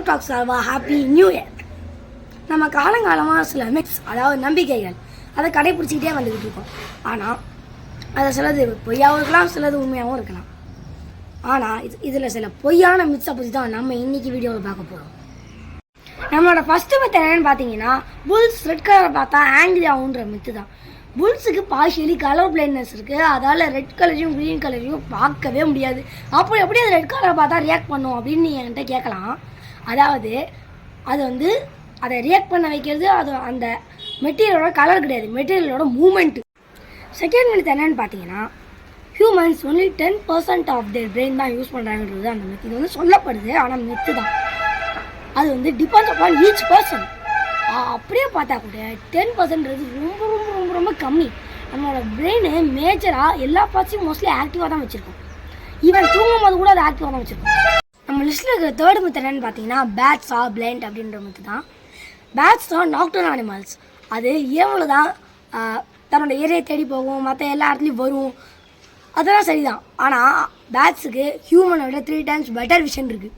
Talk சார்வா happy new year. நம்ம காலங்காலமாக சில மிக்ஸ் அதாவது நம்பிக்கைகள் அதை கடைப்பிடிச்சிக்கிட்டே வந்துக்கிட்டு இருக்கோம். ஆனால் அதை சிலது பொய்யாகவும் இருக்கலாம், சிலது உண்மையாகவும் இருக்கலாம். ஆனால் இதில் சில பொய்யான மிக்ஸை பற்றி தான் நம்ம இன்றைக்கி வீடியோவில் பார்க்க போகிறோம். நம்மளோட ஃபஸ்ட்டு மித்து என்னென்னு பார்த்தீங்கன்னா, புல்ஸ் ரெட் கலரை பார்த்தா ஆங்கிரி ஆகுன்ற மித்து தான். புல்ஸுக்கு பார்ஷியலி கலர் பிளைட்னஸ் இருக்குது. அதால் ரெட் கலரையும் க்ரீன் கலரையும் பார்க்கவே முடியாது. அப்போ எப்படி அது ரெட் கலரை பார்த்தா ரியாக்ட் பண்ணும் அப்படின்னு நீங்கள் என்கிட்ட கேட்கலாம். அதாவது அது அதை ரியாக்ட் பண்ண வைக்கிறது அது அந்த மெட்டீரியலோட கலர் கிடையாது, மெட்டீரியலோட மூமெண்ட்டு. செகண்ட் மித்து என்னென்னு பார்த்தீங்கன்னா, humans only 10% of their brain தான் யூஸ் பண்ணுறாங்கன்றது அந்த மித்து. இது சொல்லப்படுது, ஆனால் மித்து தான். அது டிபெண்ட்ஸ் அப்பான் ஈச் பர்சன். அப்படியே பார்த்தா கூட 10%ன்றது ரொம்ப ரொம்ப ரொம்ப ரொம்ப கம்மி. நம்மளோட பிரெயின் மேஜராக எல்லா பார்ட்ஸையும் மோஸ்ட்லி ஆக்டிவாக தான் வச்சுருக்கோம். ஈவன் தூங்கும் போது கூட அது ஆக்டிவாக தான் வச்சுருக்கோம். நம்ம லிஸ்ட்டில் இருக்கிற தேர்ட் மித்து என்னன்னு பார்த்தீங்கன்னா, பேட்ஸ் ஆர் பிளைண்ட் அப்படின்ற மித்து தான். பேட்ஸ் தான் நாக்டர்னல் அனிமல்ஸ். அது இரவில் தான் தன்னோட இரையை தேடி போகும், மற்ற எல்லா இடத்துலையும் வரும், அதெல்லாம் சரிதான். ஆனால் பேட்ஸுக்கு ஹியூமனை விட 3 times பெட்டர் விஷன் இருக்குது.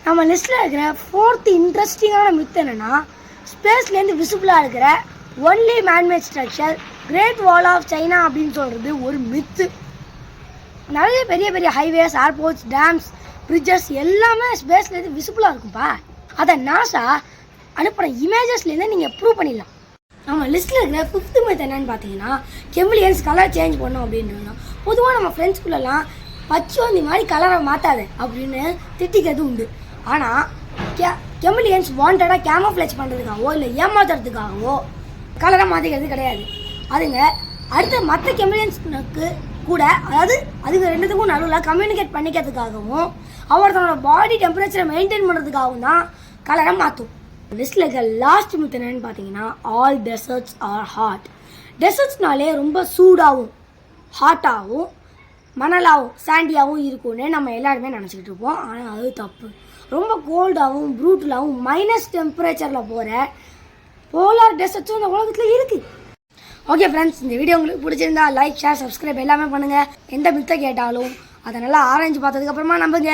நம்ம லிஸ்ட்டில் இருக்கிற ஃபோர்த் இன்ட்ரெஸ்டிங்கான மித்து என்னென்னா, ஸ்பேஸ்லேருந்து விசிபிளாக இருக்கிற only manmade structure great wall of China அப்படின்னு சொல்கிறது ஒரு மித்து. நிறைய பெரிய பெரிய ஹைவேஸ், ஏர்போர்ட்ஸ், டேம்ஸ், பிரிட்ஜஸ் எல்லாமே ஸ்பேஸ்லேருந்து விசிபிளாக இருக்கும்ப்பா. அதை நாசா அனுப்புகிற இமேஜஸ்லேருந்து நீங்கள் ப்ரூவ் பண்ணிடலாம். நம்ம லிஸ்ட்டில் இருக்கிற ஃபிஃப்த்து மித்து என்னென்னு பார்த்தீங்கன்னா, கெமிலியன்ஸ் கலர் சேஞ்ச் பண்ணோம் அப்படின்றோம். பொதுவாக நம்ம ஃப்ரெண்ட்ஸ்குள்ளெல்லாம் பச்சோந்தி மாதிரி கலரை மாற்றாது அப்படின்னு திட்டிக்கிறது உண்டு. ஆனால் கெமிலியன்ஸ் வாண்டடாக கேமோஃப்ளேஜ் பண்ணுறதுக்காகவோ இல்லை ஏமாத்துறதுக்காகவோ கலரை மாற்றிக்கிறது கிடையாது. அதுங்க அடுத்த மற்ற கெமிலியன்ஸ்க்கு கூட, அதாவது அதுக்கு ரெண்டுத்துக்கும் நடுவில் கம்யூனிகேட் பண்ணிக்கிறதுக்காகவும் அவர் தன்னோட பாடி டெம்பரேச்சரை மெயின்டைன் பண்ணுறதுக்காகவும் தான் கலரை மாற்றும். லிஸ்ட்டில் இருக்க லாஸ்ட் மித்து என்னன்னு பார்த்தீங்கன்னா, ஆல் டெசர்ட்ஸ் ஆர் ஹாட். டெசர்ட்ஸ்னாலே ரொம்ப சூடாகவும் ஹாட்டாகவும் மணலாகவும் சாண்டியாகவும் இருக்கும்னு நம்ம எல்லாருமே நினச்சிக்கிட்டு இருப்போம். ஆனால் அது தப்பு. ரொம்ப கோல்டாகவும் ப்ரூட்டலாகவும் மைனஸ் டெம்பரேச்சரில் போகிற போலார் டெசர்ட்ஸும் இந்த உலகத்தில் இருக்குது. ஓகே ஃப்ரெண்ட்ஸ், இந்த வீடியோ உங்களுக்கு பிடிச்சிருந்தா லைக், ஷேர், சப்ஸ்கிரைப் எல்லாமே பண்ணுங்கள். எந்த மித்தை கேட்டாலும் அதை நல்லா ஆராய்ஞ்சு பார்த்ததுக்கப்புறமா நம்புங்க.